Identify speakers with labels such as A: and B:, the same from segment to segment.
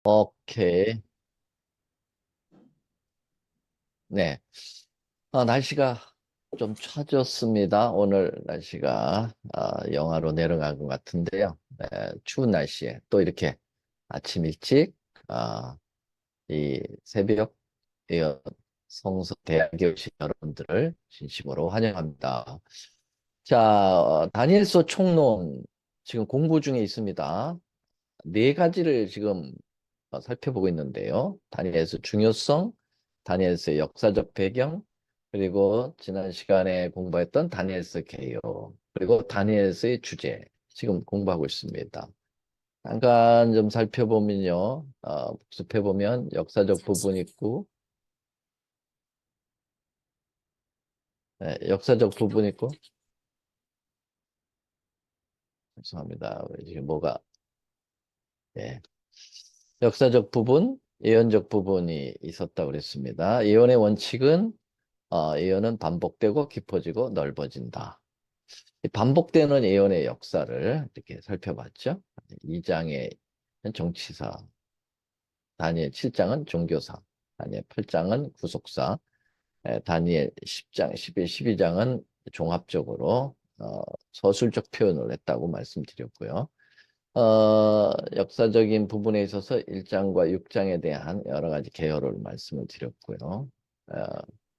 A: 오케이. 네. 날씨가 좀 차졌습니다. 오늘 날씨가 영하로 내려간 것 같은데요. 네, 추운 날씨에 또 이렇게 아침 일찍 이 새벽 성서 대학에 오신 여러분들을 진심으로 환영합니다. 자, 다니엘서 총론 지금 공부 중에 있습니다. 네 가지를 지금 살펴보고 있는데요. 다니엘서 중요성, 다니엘서의 역사적 배경, 그리고 지난 시간에 공부했던 다니엘서 개요, 그리고 다니엘서의 주제, 지금 공부하고 있습니다. 잠깐 좀 살펴보면요. 복습해보면 역사적 부분 있고, 네, 역사적 부분 있고, 죄송합니다. 지금 뭐가, 예. 역사적 부분, 예언적 부분이 있었다고 그랬습니다. 예언의 원칙은 예언은 반복되고 깊어지고 넓어진다. 이 반복되는 예언의 역사를 이렇게 살펴봤죠. 2장의 정치사, 다니엘 7장은 종교사, 다니엘 8장은 구속사, 다니엘 10장, 11, 12장은 종합적으로 서술적 표현을 했다고 말씀드렸고요. 역사적인 부분에 있어서 1장과 6장에 대한 여러 가지 개요를 말씀을 드렸고요.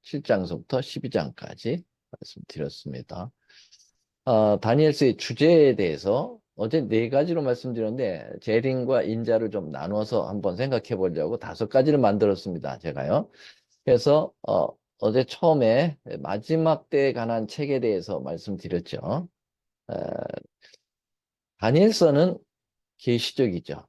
A: 7장서부터 12장까지 말씀드렸습니다. 다니엘서의 주제에 대해서 어제 네 가지로 말씀드렸는데 재림과 인자를 좀 나눠서 한번 생각해 보려고 다섯 가지를 만들었습니다. 제가요. 그래서 어제 처음에 마지막 때에 관한 책에 대해서 말씀드렸죠. 어, 다니엘서는 계시적이죠.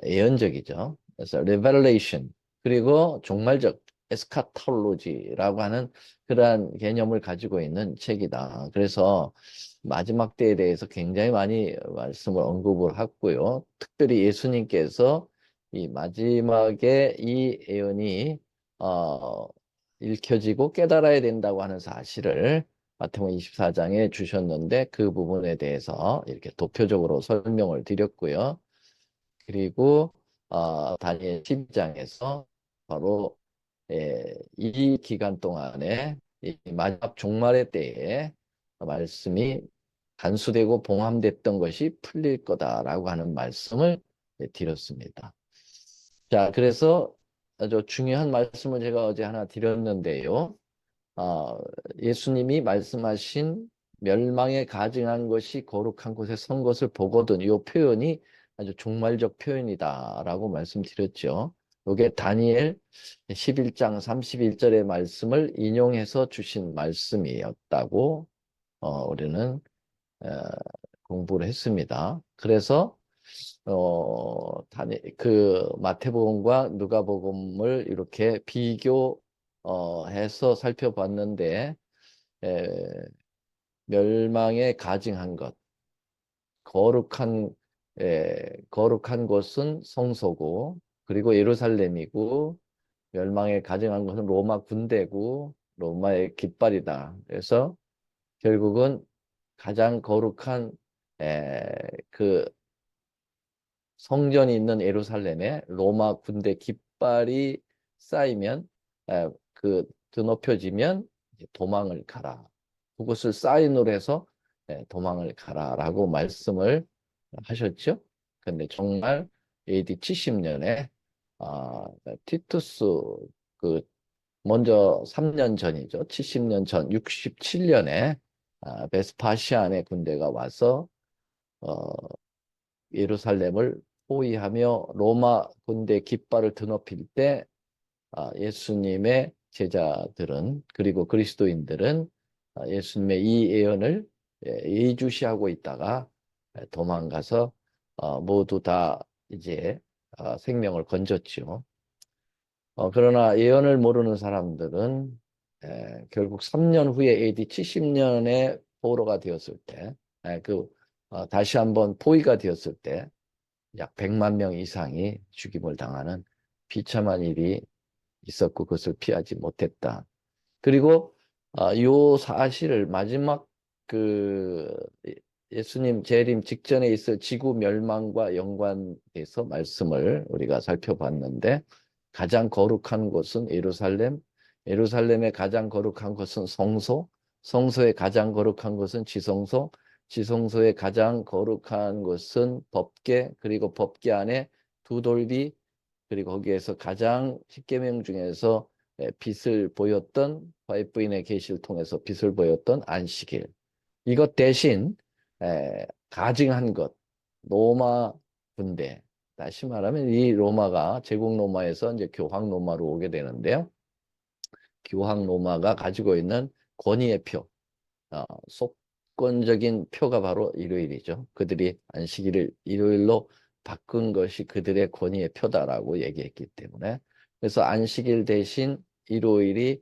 A: 예언적이죠. 그래서 revelation 그리고 종말적 에스카톨로지라고 하는 그러한 개념을 가지고 있는 책이다. 그래서 마지막 때에 대해서 굉장히 많이 말씀을 언급을 했고요. 특별히 예수님께서 이 마지막에 이 예언이 어, 읽혀지고 깨달아야 된다고 하는 사실을 마태복음 24장에 주셨는데 그 부분에 대해서 이렇게 도표적으로 설명을 드렸고요. 그리고 다니엘 12장에서 바로 이 기간 동안에 이 마지막 종말의 때에 말씀이 간수되고 봉함됐던 것이 풀릴 거다라고 하는 말씀을 드렸습니다. 자, 그래서 아주 중요한 말씀을 제가 어제 하나 드렸는데요. 아, 예수님이 말씀하신 멸망에 가증한 것이 거룩한 곳에 선 것을 보거든, 이 표현이 아주 종말적 표현이다라고 말씀드렸죠. 이게 다니엘 11장 31절의 말씀을 인용해서 주신 말씀이었다고 우리는 어, 공부를 했습니다. 그래서 그 마태복음과 누가복음을 이렇게 비교해서 살펴봤는데 에, 멸망에 가증한 것, 거룩한 거룩한 곳은 성소고 그리고 예루살렘이고 멸망에 가증한 것은 로마 군대고 로마의 깃발이다. 그래서 결국은 가장 거룩한 에, 그 성전이 있는 예루살렘에 로마 군대 깃발이 쌓이면 그 드높여지면 도망을 가라. 그것을 사인으로 해서 도망을 가라라고 말씀을 하셨죠. 근데 정말 AD 70년에 티투스 그 먼저 3년 전이죠. 70년 전 67년에 베스파시안의 군대가 와서 어, 예루살렘을 포위하며 로마 군대 깃발을 드높일 때 예수님의 제자들은 그리고 그리스도인들은 예수님의 이 예언을 예의주시하고 있다가 도망가서 모두 다 이제 생명을 건졌죠. 그러나 예언을 모르는 사람들은 결국 3년 후에 AD 70년에 포로가 되었을 때, 다시 한번 포위가 되었을 때 약 100만 명 이상이 죽임을 당하는 비참한 일이 있었고 그것을 피하지 못했다. 그리고 이 사실을 마지막 그 예수님 재림 직전에 있을 지구 멸망과 연관해서 말씀을 우리가 살펴봤는데 가장 거룩한 곳은 예루살렘, 예루살렘의 가장 거룩한 곳은 성소, 성소의 가장 거룩한 곳은 지성소, 지성소의 가장 거룩한 곳은 법궤, 그리고 법궤 안에 두 돌비, 그리고 거기에서 가장 십계명 중에서 빛을 보였던 화이트부인의 계시를 통해서 빛을 보였던 안식일. 이것 대신 가증한 것, 로마 군대. 다시 말하면 이 로마가 제국 로마에서 이제 교황 로마로 오게 되는데요. 교황 로마가 가지고 있는 권위의 표, 속권적인 표가 바로 일요일이죠. 그들이 안식일을 일요일로 바꾼 것이 그들의 권위의 표다라고 얘기했기 때문에 그래서 안식일 대신 일요일이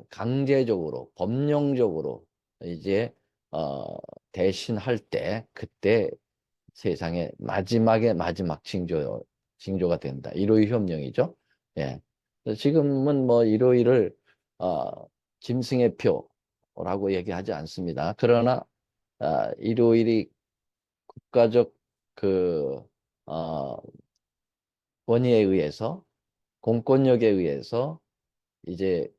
A: 강제적으로 법령적으로 이제 대신할 때 그때 세상의 마지막의 마지막 징조가 된다. 일요일 협령이죠. 예. 그래서 지금은 뭐 일요일을 짐승의 표라고 얘기하지 않습니다. 그러나 일요일이 국가적 그 어, 권위에 의해서 공권력에 의해서 이제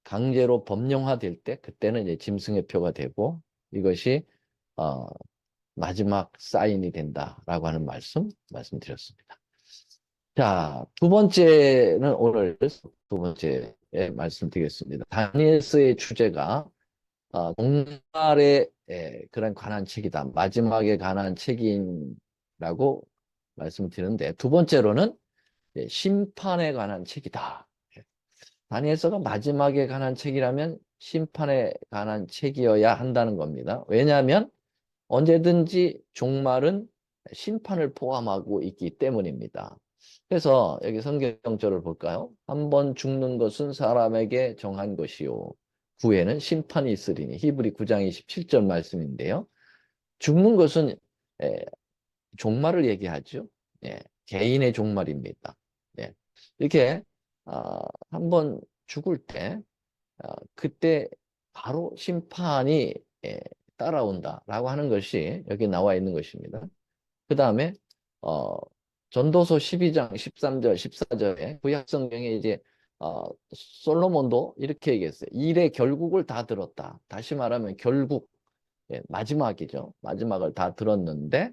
A: 강제로 법령화될 때 그때는 이제 짐승의 표가 되고 이것이 어, 마지막 사인이 된다라고 하는 말씀드렸습니다. 자, 두 번째는 오늘 두 번째 말씀드리겠습니다. 다니엘서의 주제가 종말에 그런 관한 책이다. 마지막에 관한 책이라고 말씀드리는데 두 번째로는 심판에 관한 책이다. 다니엘서가 마지막에 관한 책이라면 심판에 관한 책이어야 한다는 겁니다. 왜냐하면 언제든지 종말은 심판을 포함하고 있기 때문입니다. 그래서 여기 성경절을 볼까요? 한 번 죽는 것은 사람에게 정한 것이요. 후에는 심판이 있으리니. 히브리 9장 27절 말씀인데요. 죽는 것은 에, 종말을 얘기하죠. 예, 개인의 종말입니다. 예, 이렇게 한번 죽을 때 그때 바로 심판이 따라온다라고 하는 것이 여기 나와 있는 것입니다. 그 다음에 어, 전도서 12장 13절 14절에 구약 성경에 이제 솔로몬도 이렇게 얘기했어요. 일의 결국을 다 들었다. 다시 말하면 결국 마지막이죠. 마지막을 다 들었는데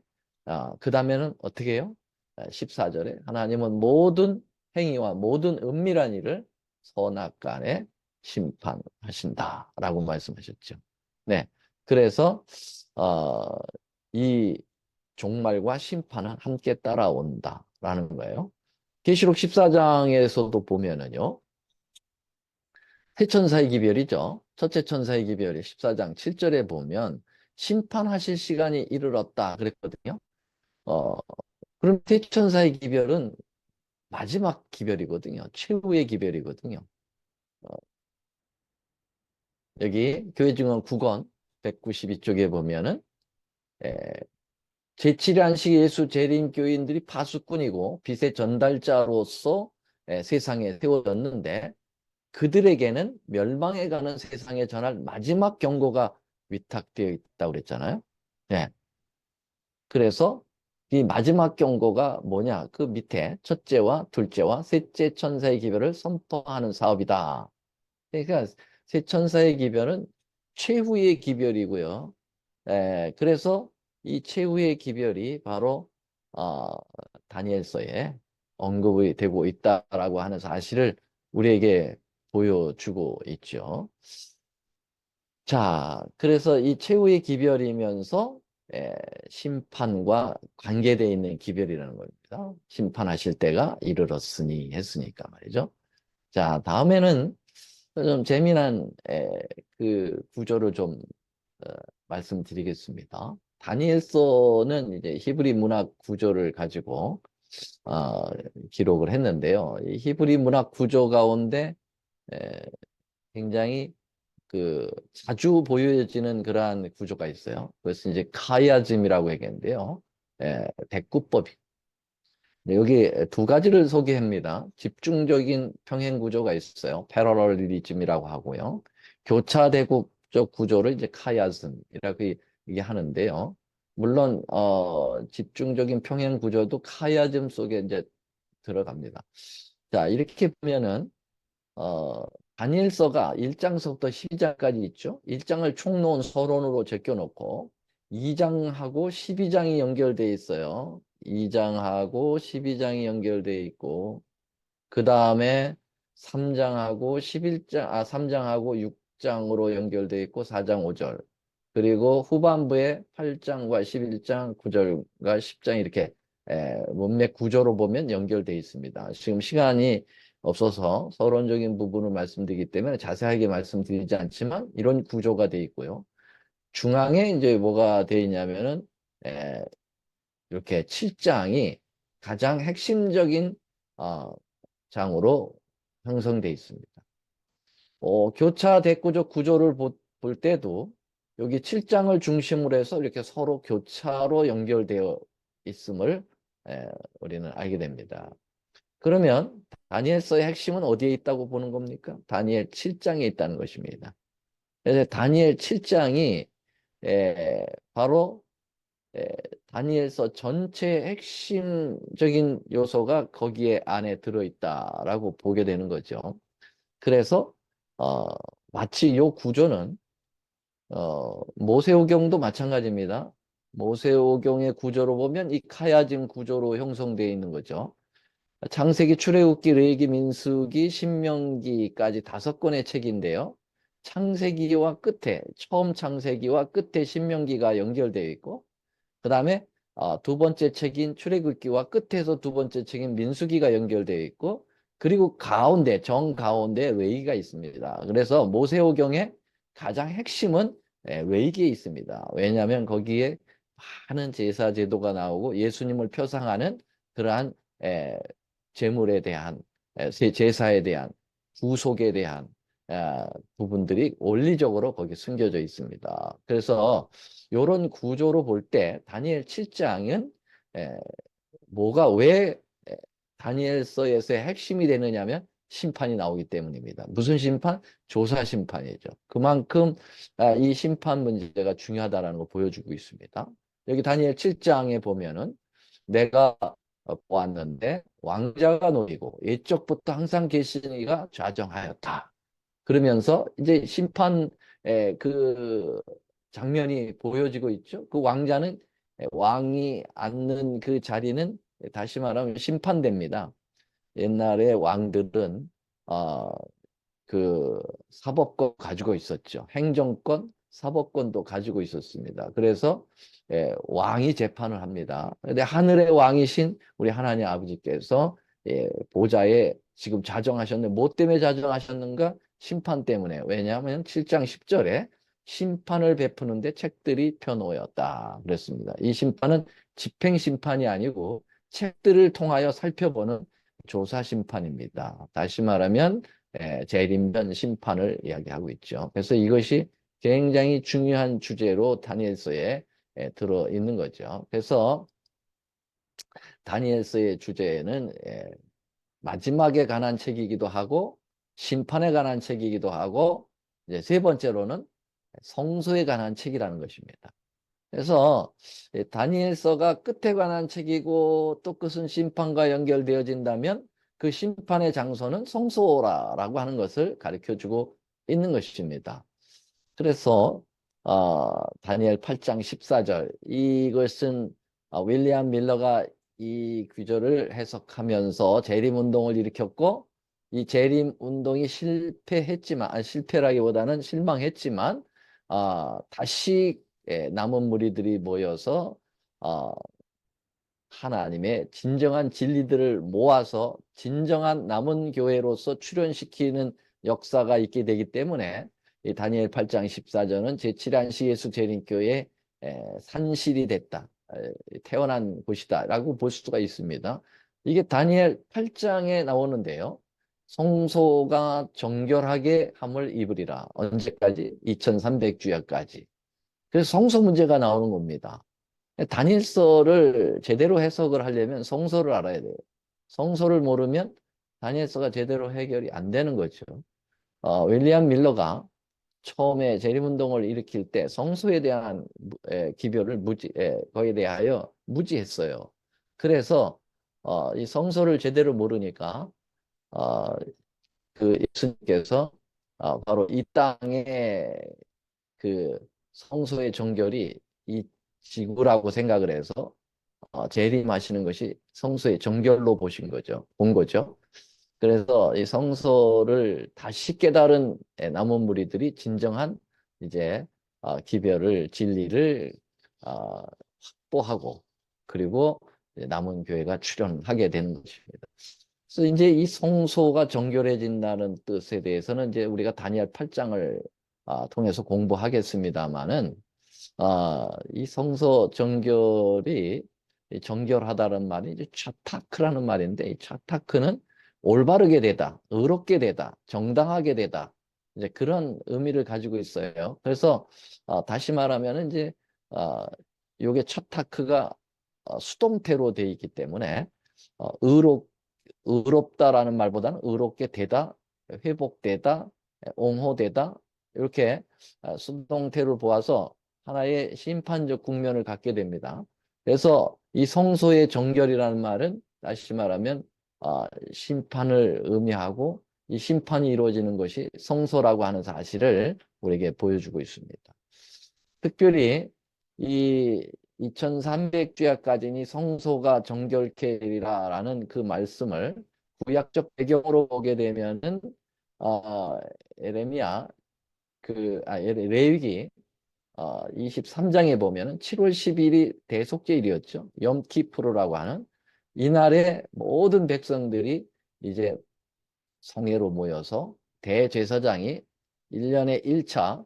A: 그 다음에는 어떻게 해요? 14절에 하나님은 모든 행위와 모든 은밀한 일을 선악간에 심판하신다라고 말씀하셨죠. 네, 그래서 어, 이 종말과 심판은 함께 따라온다라는 거예요. 계시록 14장에서도 보면은요. 새 천사의 기별이죠. 첫째 천사의 기별이 14장 7절에 보면 심판하실 시간이 이르렀다 그랬거든요. 어, 그럼 새 천사의 기별은 마지막 기별이거든요. 최후의 기별이거든요. 어, 여기 교회 증언 9권 192쪽에 보면은 에, 제7의 안식 예수 재림 교인들이 파수꾼이고 빛의 전달자로서 세상에 세워졌는데 그들에게는 멸망에 가는 세상에 전할 마지막 경고가 위탁되어 있다고 그랬잖아요. 네. 그래서 이 마지막 경고가 뭐냐? 그 밑에 첫째와 둘째와 셋째 천사의 기별을 선포하는 사업이다. 그러니까 세 천사의 기별은 최후의 기별이고요. 그래서 이 최후의 기별이 바로 어, 다니엘서에 언급이 되고 있다라고 하는 사실을 우리에게 보여주고 있죠. 자, 그래서 이 최후의 기별이면서 심판과 관계되어 있는 기별이라는 겁니다. 심판하실 때가 이르렀으니 했으니까 말이죠. 자, 다음에는 좀 재미난 그 구조를 좀 어, 말씀드리겠습니다. 다니엘서는 이제 히브리 문학 구조를 가지고 어, 기록을 했는데요. 이 히브리 문학 구조 가운데 에, 굉장히 그 자주 보여지는 그러한 구조가 있어요. 그래서 이제 카이아즘이라고 얘기하는데요. 대꾸법이. 네, 여기 두 가지를 소개합니다. 집중적인 평행 구조가 있어요. 패러럴리즘이라고 하고요. 교차대국적 구조를 이제 카이아즘이라고 이게 하는데요. 물론 집중적인 평행 구조도 카야즘 속에 이제 들어갑니다. 자, 이렇게 보면은 어, 다니엘서가 1장서부터 12장까지 있죠. 1장을 총론 서론으로 제껴놓고 2장하고 12장이 연결되어 있어요. 2장하고 12장이 연결되어 있고 그 다음에 3장하고 3장하고 6장으로 연결되어 있고 4장 5절 그리고 후반부에 8장과 11장 9절과 10장 이렇게 문맥 구조로 보면 연결되어 있습니다. 지금 시간이 없어서 서론적인 부분을 말씀드리기 때문에 자세하게 말씀드리지 않지만 이런 구조가 되어 있고요. 중앙에 이제 뭐가 되어 있냐면은 에, 이렇게 7장이 가장 핵심적인 어, 장으로 형성되어 있습니다. 교차 대구적 구조를 볼 때도 여기 7장을 중심으로 해서 이렇게 서로 교차로 연결되어 있음을 우리는 알게 됩니다. 그러면 다니엘서의 핵심은 어디에 있다고 보는 겁니까? 다니엘 7장에 있다는 것입니다. 그래서 다니엘 7장이 바로 에, 다니엘서 전체의 핵심적인 요소가 거기에 안에 들어있다라고 보게 되는 거죠. 그래서 어, 마치 이 구조는 모세오경도 마찬가지입니다. 모세오경의 구조로 보면 이 카야짐 구조로 형성되어 있는 거죠. 창세기, 출애굽기, 레위기, 민수기, 신명기까지 5권의 책인데요. 창세기와 끝에 처음 창세기와 끝에 신명기가 연결되어 있고 그 다음에 두 번째 책인 출애굽기와 끝에서 두 번째 책인 민수기가 연결되어 있고 그리고 가운데 정가운데 레위기가 있습니다. 그래서 모세오경의 가장 핵심은 레위기에 있습니다. 왜냐하면 거기에 많은 제사 제도가 나오고 예수님을 표상하는 그러한 제물에 대한 제사에 대한 구속에 대한 부분들이 원리적으로 거기 숨겨져 있습니다. 그래서 이런 구조로 볼 때 다니엘 7장은 뭐가 왜 다니엘서에서의 핵심이 되느냐면 심판이 나오기 때문입니다. 무슨 심판? 조사 심판이죠. 그만큼 이 심판 문제가 중요하다는 걸 보여주고 있습니다. 여기 다니엘 7장에 보면은 내가 보았는데 왕자가 놓이고 옛적부터 항상 계시니가 좌정하였다. 그러면서 이제 심판의 그 장면이 보여지고 있죠. 그 왕자는 왕이 앉는 그 자리는 다시 말하면 심판대입니다. 옛날에 왕들은 어, 그 사법권 가지고 있었죠. 행정권, 사법권도 가지고 있었습니다. 그래서 왕이 재판을 합니다. 근데 하늘의 왕이신 우리 하나님 아버지께서 보좌에 지금 자정하셨는데 뭐 때문에 자정하셨는가? 심판 때문에. 왜냐하면 7장 10절에 심판을 베푸는데 책들이 펴놓였다. 그랬습니다. 이 심판은 집행 심판이 아니고 책들을 통하여 살펴보는 조사 심판입니다. 다시 말하면 재림전 심판을 이야기하고 있죠. 그래서 이것이 굉장히 중요한 주제로 다니엘서에 들어 있는 거죠. 그래서 다니엘서의 주제는 마지막에 관한 책이기도 하고 심판에 관한 책이기도 하고 이제 세 번째로는 성소에 관한 책이라는 것입니다. 그래서 다니엘서가 끝에 관한 책이고 또 끝은 심판과 연결되어진다면 그 심판의 장소는 성소라고 하는 것을 가르쳐주고 있는 것입니다. 그래서 다니엘 8장 14절 이것은 윌리엄 밀러가 이 구절을 해석하면서 재림운동을 일으켰고 이 재림운동이 실패했지만 실패라기보다는 실망했지만 다시 남은 무리들이 모여서 어, 하나님의 진정한 진리들을 모아서 진정한 남은 교회로서 출현시키는 역사가 있게 되기 때문에 이 다니엘 8장 14절은 제7안시 예수 재림교회 산실이 됐다. 태어난 곳이다 라고 볼 수가 있습니다. 이게 다니엘 8장에 나오는데요. 성소가 정결하게 함을 입으리라. 언제까지? 2300주야까지. 그래서 성소 문제가 나오는 겁니다. 다니엘서를 제대로 해석을 하려면 성서를 알아야 돼요. 성서를 모르면 다니엘서가 제대로 해결이 안 되는 거죠. 윌리엄 밀러가 처음에 재림운동을 일으킬 때 성소에 대한 기별을 거기에 대하여 무지했어요. 그래서 이 성소를 제대로 모르니까 어, 그 예수님께서 바로 이 땅에 그 성소의 정결이 이 지구라고 생각을 해서 재림하시는 것이 성소의 정결로 본 거죠. 그래서 이 성소를 다시 깨달은 남은 무리들이 진정한 이제 기별을 진리를 어, 확보하고 그리고 이제 남은 교회가 출현하게 되는 것입니다. 그래서 이제 이 성소가 정결해진다는 뜻에 대해서는 이제 우리가 다니엘 8장을 통해서 공부하겠습니다만은 이 성소 정결이 이 정결하다는 말이 이제 차타크라는 말인데 이 차타크는 올바르게 되다, 의롭게 되다, 정당하게 되다 이제 그런 의미를 가지고 있어요. 그래서 다시 말하면 이제 요게 차타크가 수동태로 되어 있기 때문에 어, 의롭 의롭다라는 말보다는 의롭게 되다, 회복되다, 옹호되다 이렇게 수동태를 보아서 하나의 심판적 국면을 갖게 됩니다. 그래서 이 성소의 정결이라는 말은 다시 말하면 심판을 의미하고 이 심판이 이루어지는 것이 성소라고 하는 사실을 우리에게 보여주고 있습니다. 특별히 이 2300주야까지니 성소가 정결케 되리라라는 그 말씀을 구약적 배경으로 보게 되면은 에레미야 레위기 23장에 보면은 7월 10일이 대속죄일이었죠. 염키프르라고 하는 이날에 모든 백성들이 이제 성회로 모여서 대제사장이 1년에 1차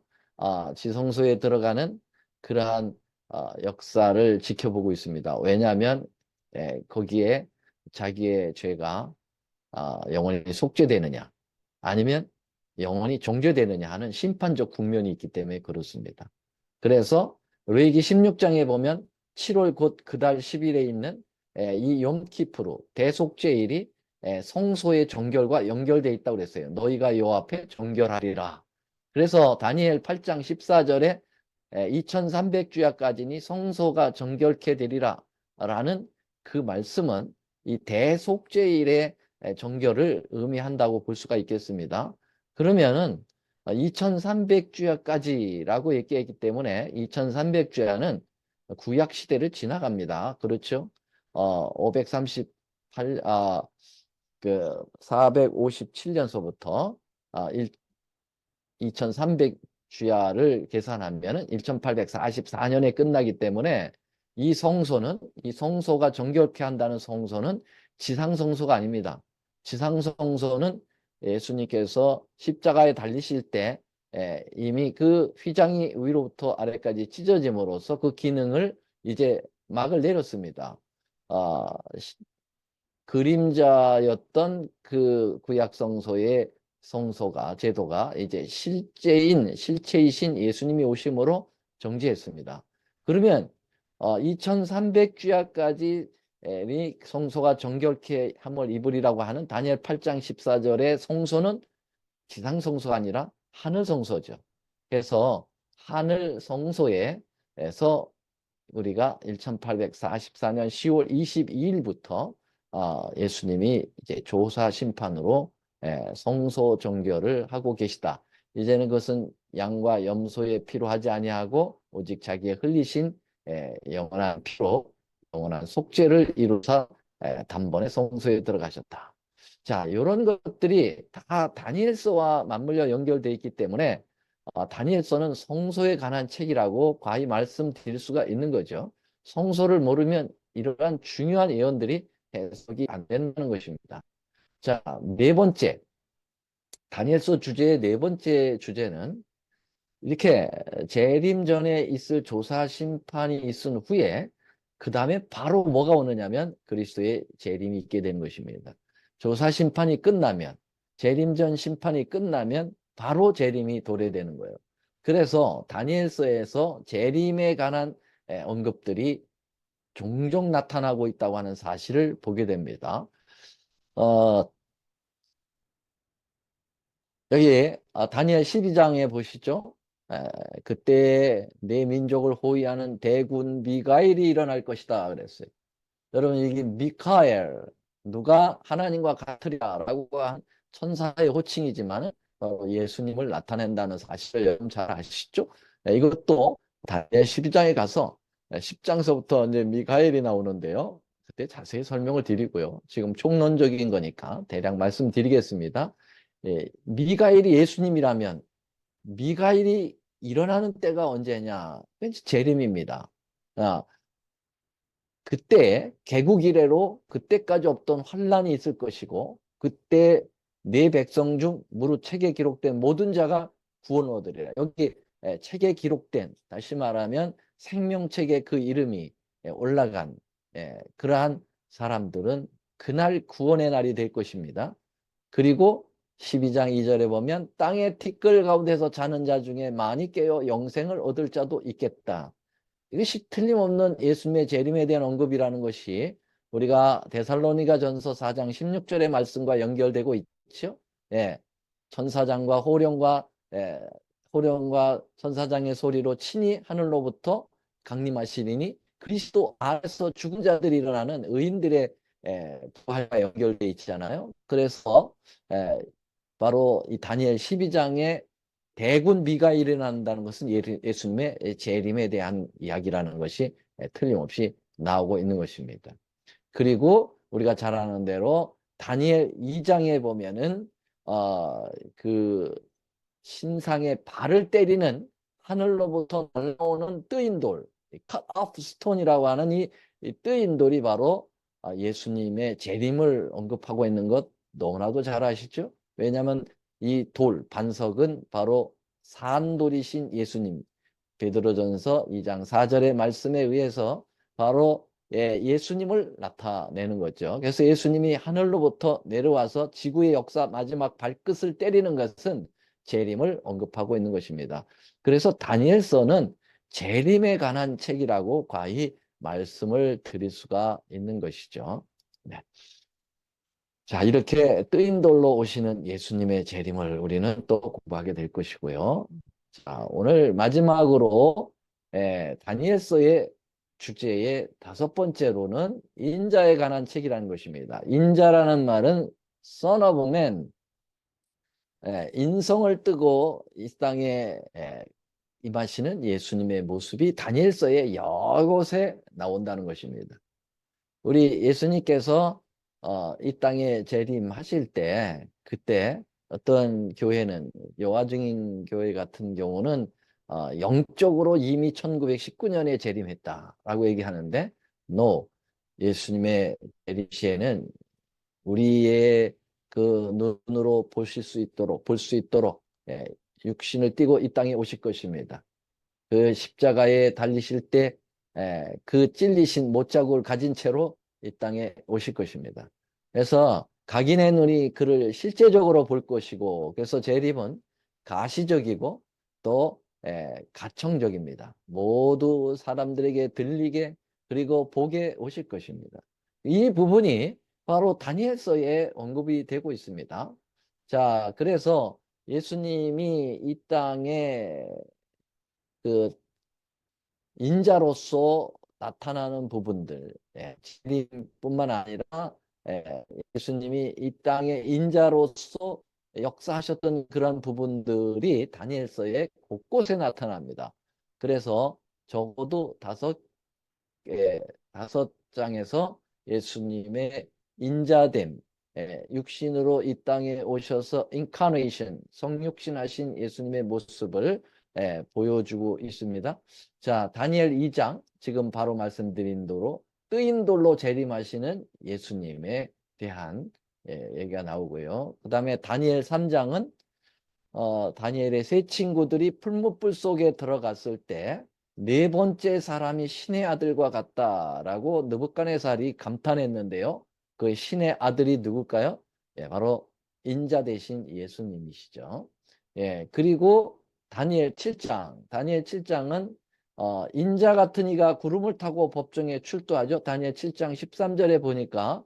A: 지성소에 들어가는 그러한 역사를 지켜보고 있습니다. 왜냐하면 거기에 자기의 죄가 영원히 속죄되느냐 아니면 영원히 정죄되느냐 하는 심판적 국면이 있기 때문에 그렇습니다. 그래서 레위기 16장에 보면 7월 곧 그달 10일에 있는 이 욤키프루 대속죄일이 성소의 정결과 연결되어 있다고 그랬어요. 너희가 요 앞에 정결하리라. 그래서 다니엘 8장 14절에 2300주야까지니 성소가 정결케 되리라 라는 그 말씀은 이 대속죄일의 정결을 의미한다고 볼 수가 있겠습니다. 그러면은 2300주야까지라고 얘기했기 때문에 2300주야는 구약 시대를 지나갑니다. 그렇죠? 538, 457년서부터 2300주야를 계산하면 1844년에 끝나기 때문에 이 성소가 정결케 한다는 성소는 지상성소가 아닙니다. 지상성소는 예수님께서 십자가에 달리실 때 이미 그 휘장이 위로부터 아래까지 찢어짐으로써 그 기능을 이제 막을 내렸습니다. 어, 그림자였던 그 구약 성소의 제도가 이제 실체이신 예수님이 오심으로 정지했습니다. 그러면 2300주야까지 성소가 정결케 함을 입으리라고 하는 다니엘 8장 14절의 성소는 지상 성소가 아니라 하늘 성소죠. 그래서 하늘 성소에서 우리가 1844년 10월 22일부터 예수님이 이제 조사 심판으로 성소 정결을 하고 계시다. 이제는 그것은 양과 염소의 피로 하지 아니하고 오직 자기의 흘리신 영원한 피로 영원한 속죄를 이루사 단번에 성소에 들어가셨다. 자, 이런 것들이 다 다니엘서와 맞물려 연결되어 있기 때문에 다니엘서는 성소에 관한 책이라고 과히 말씀드릴 수가 있는 거죠. 성소를 모르면 이러한 중요한 예언들이 해석이 안 된다는 것입니다. 자, 네 번째, 다니엘서 주제의 네 번째 주제는 이렇게 재림 전에 있을 조사 심판이 있은 후에 그 다음에 바로 뭐가 오느냐면 그리스도의 재림이 있게 되는 것입니다. 조사 심판이 끝나면 재림 전 심판이 끝나면 바로 재림이 도래되는 거예요. 그래서 다니엘서에서 재림에 관한 언급들이 종종 나타나고 있다고 하는 사실을 보게 됩니다. 어, 여기 다니엘 12장에 보시죠. 에, 그때 내 민족을 호위하는 대군 미가엘이 일어날 것이다 그랬어요. 여러분 이게 미카엘 누가 하나님과 같으리라라고 한 천사의 호칭이지만 예수님을 나타낸다는 사실을 여러분 잘 아시죠? 이것도 다니엘 12장에 가서 10장서부터 이제 미카엘이 나오는데요. 그때 자세히 설명을 드리고요. 지금 총론적인 거니까 대략 말씀드리겠습니다. 미가엘이 예수님이라면 미가엘이 일어나는 때가 언제냐? 왠지 재림입니다. 아, 그때 개국 이래로 그때까지 없던 환란이 있을 것이고 그때 네 백성 중 무릇 책에 기록된 모든 자가 구원 얻으리라. 여기 책에 기록된 다시 말하면 생명책에 그 이름이 올라간 그러한 사람들은 그날 구원의 날이 될 것입니다. 그리고 12장 2절에 보면 땅의 티끌 가운데서 자는 자 중에 많이 깨어 영생을 얻을 자도 있겠다. 이것이 틀림없는 예수님의 재림에 대한 언급이라는 것이 우리가 데살로니가 전서 4장 16절의 말씀과 연결되고 있죠. 예. 천사장과 호령과 호령과 천사장의 소리로 친히 하늘로부터 강림하시리니 그리스도 안에서 죽은 자들이 일어나는 의인들의 부활과 연결되어 있잖아요. 그래서 예, 바로 이 다니엘 12장에 대군 비가 일어난다는 것은 예수님의 재림에 대한 이야기라는 것이 틀림없이 나오고 있는 것입니다. 그리고 우리가 잘 아는 대로 다니엘 2장에 보면은 그 신상의 발을 때리는 하늘로부터 날아오는 뜨인 돌, cut off stone이라고 하는 이 뜨인 돌이 바로 예수님의 재림을 언급하고 있는 것 너무나도 잘 아시죠? 왜냐하면 이 돌, 반석은 바로 산돌이신 예수님, 베드로전서 2장 4절의 말씀에 의해서 바로 예수님을 나타내는 거죠. 그래서 예수님이 하늘로부터 내려와서 지구의 역사 마지막 발끝을 때리는 것은 재림을 언급하고 있는 것입니다. 그래서 다니엘서는 재림에 관한 책이라고 과히 말씀을 드릴 수가 있는 것이죠. 네. 자, 이렇게 뜨인 돌로 오시는 예수님의 재림을 우리는 또 공부하게 될 것이고요. 자, 오늘 마지막으로 다니엘서의 주제의 다섯 번째로는 인자에 관한 책이라는 것입니다. 인자라는 말은 son of man, 인성을 뜨고 이 땅에 임하시는 예수님의 모습이 다니엘서의 여러 곳에 나온다는 것입니다. 우리 예수님께서 이 땅에 재림하실 때 그때 어떤 교회는 여호와증인 교회 같은 경우는 영적으로 이미 1919년에 재림했다라고 얘기하는데 no, 예수님의 재림 시에는 우리의 그 눈으로 보실 수 있도록 볼 수 있도록 육신을 띠고 이 땅에 오실 것입니다. 그 십자가에 달리실 때 그 찔리신 못자국을 가진 채로 이 땅에 오실 것입니다. 그래서 각인의 눈이 그를 실제적으로 볼 것이고 그래서 재림은 가시적이고 또 가청적입니다. 모두 사람들에게 들리게 그리고 보게 오실 것입니다. 이 부분이 바로 다니엘서에 언급이 되고 있습니다. 자, 그래서 예수님이 이 땅에 그 인자로서 나타나는 부분들, 진리뿐만 아니라 예수님이 이 땅에 인자로서 역사하셨던 그런 부분들이 다니엘서에 곳곳에 나타납니다. 그래서 적어도 다섯 장에서 예수님의 인자됨, 육신으로 이 땅에 오셔서 인카네이션, 성육신하신 예수님의 모습을 보여주고 있습니다. 자, 다니엘 2장 지금 바로 말씀드린 대로 뜨인 돌로 재림하시는 예수님에 대한 얘기가 나오고요. 그 다음에 다니엘 3장은 다니엘의 세 친구들이 풀무불 속에 들어갔을 때 네 번째 사람이 신의 아들과 같다라고 느부갓네살이 감탄했는데요. 그 신의 아들이 누굴까요? 바로 인자 대신 예수님이시죠. 그리고 다니엘 7장은 인자 같은 이가 구름을 타고 법정에 출두하죠. 다니엘 7장 13절에 보니까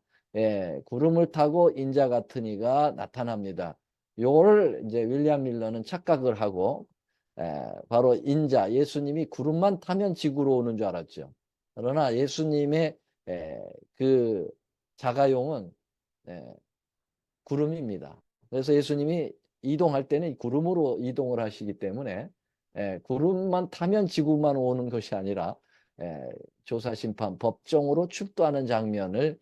A: 구름을 타고 인자 같은 이가 나타납니다. 요거를 이제 윌리엄 밀러는 착각을 하고 바로 인자 예수님이 구름만 타면 지구로 오는 줄 알았죠. 그러나 예수님의 그 자가용은 구름입니다. 그래서 예수님이 이동할 때는 구름으로 이동을 하시기 때문에 구름만 타면 지구만 오는 것이 아니라 조사심판 법정으로 출두하는 장면을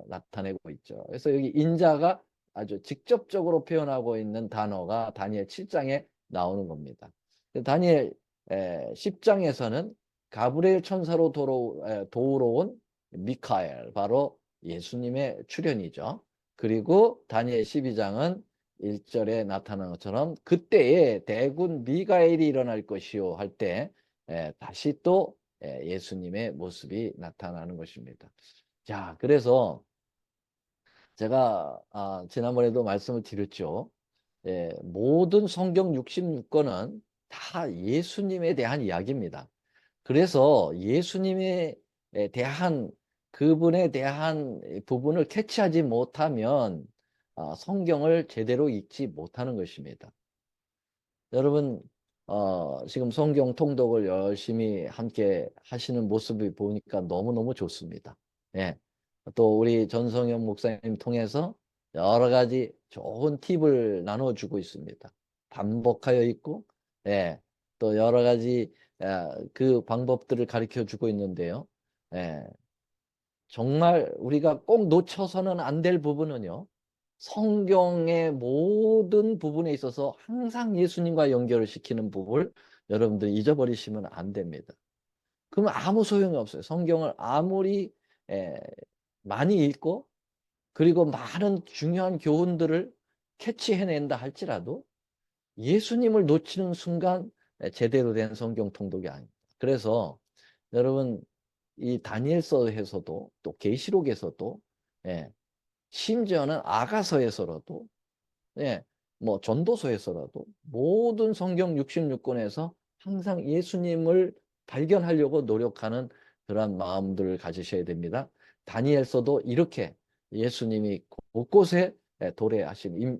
A: 나타내고 있죠. 그래서 여기 인자가 아주 직접적으로 표현하고 있는 단어가 다니엘 7장에 나오는 겁니다. 다니엘 10장에서는 가브리엘 천사로 도우러 온 미카엘, 바로 예수님의 출현이죠. 그리고 다니엘 12장은 1절에 나타난 것처럼 그때에 대군 미가엘이 일어날 것이요 할 때 다시 또 예수님의 모습이 나타나는 것입니다. 자, 그래서 제가 지난번에도 말씀을 드렸죠. 모든 성경 66권은 다 예수님에 대한 이야기입니다. 그래서 예수님에 대한 그분에 대한 부분을 캐치하지 못하면 성경을 제대로 읽지 못하는 것입니다. 여러분 지금 성경 통독을 열심히 함께 하시는 모습을 보니까 너무너무 좋습니다. 예. 또 우리 전성현 목사님 통해서 여러 가지 좋은 팁을 나눠주고 있습니다. 반복하여 있고 또 여러 가지 그 방법들을 가르쳐 주고 있는데요. 예, 정말 우리가 꼭 놓쳐서는 안 될 부분은요. 성경의 모든 부분에 있어서 항상 예수님과 연결을 시키는 부분을 여러분들 잊어버리시면 안 됩니다. 그러면 아무 소용이 없어요. 성경을 아무리 에, 많이 읽고 그리고 많은 중요한 교훈들을 캐치해낸다 할지라도 예수님을 놓치는 순간 제대로 된 성경 통독이 아닙니다. 그래서 여러분 이 다니엘서에서도 또 계시록에서도 심지어는 아가서에서라도 뭐 전도서에서라도 모든 성경 66권에서 항상 예수님을 발견하려고 노력하는 그런 마음들을 가지셔야 됩니다. 다니엘서도 이렇게 예수님이 곳곳에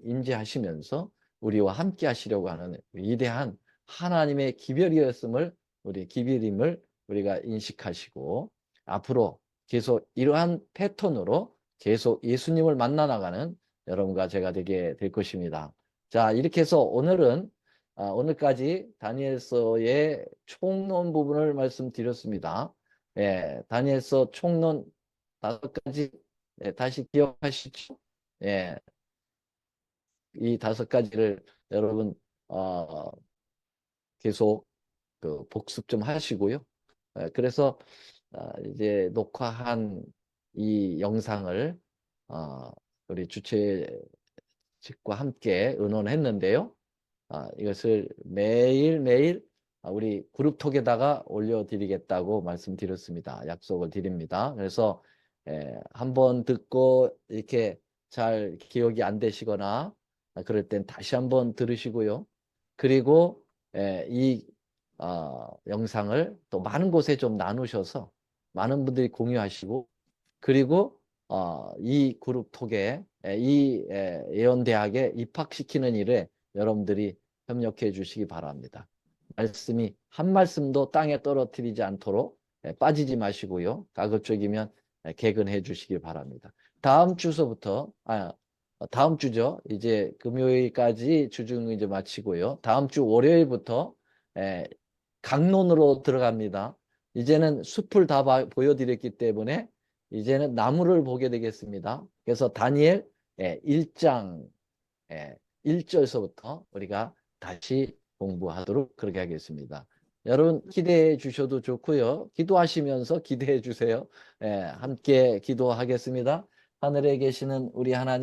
A: 임재하시면서 우리와 함께 하시려고 하는 위대한 하나님의 기별이었음을 기별임을 우리가 인식하시고 앞으로 계속 이러한 패턴으로 계속 예수님을 만나 나가는 여러분과 제가 되게 될 것입니다. 자, 이렇게 해서 오늘은 오늘까지 다니엘서의 총론 부분을 말씀드렸습니다. 다니엘서 총론 5가지 다시 기억하시죠? 이 5가지를 여러분 계속 그 복습 좀 하시고요. 그래서 이제 녹화한 이 영상을 우리 주최 측과 함께 의논했는데요. 이것을 매일매일 우리 그룹톡에다가 올려드리겠다고 말씀드렸습니다. 약속을 드립니다. 그래서 한번 듣고 이렇게 잘 기억이 안 되시거나 그럴 땐 다시 한번 들으시고요. 그리고 이 영상을 또 많은 곳에 좀 나누셔서 많은 분들이 공유하시고 그리고 이 그룹톡에 이 예언대학에 입학시키는 일에 여러분들이 협력해 주시기 바랍니다. 말씀이 한 말씀도 땅에 떨어뜨리지 않도록 빠지지 마시고요. 가급적이면 개근해 주시기 바랍니다. 다음 주서부터 다음 주죠. 이제 금요일까지 주중 이제 마치고요. 다음 주 월요일부터 강론으로 들어갑니다. 이제는 숲을 다 보여드렸기 때문에 이제는 나무를 보게 되겠습니다. 그래서 다니엘 1장 1절서부터 우리가 다시 공부하도록 그렇게 하겠습니다. 여러분 기대해 주셔도 좋고요. 기도하시면서 기대해 주세요. 함께 기도하겠습니다. 하늘에 계시는 우리 하나님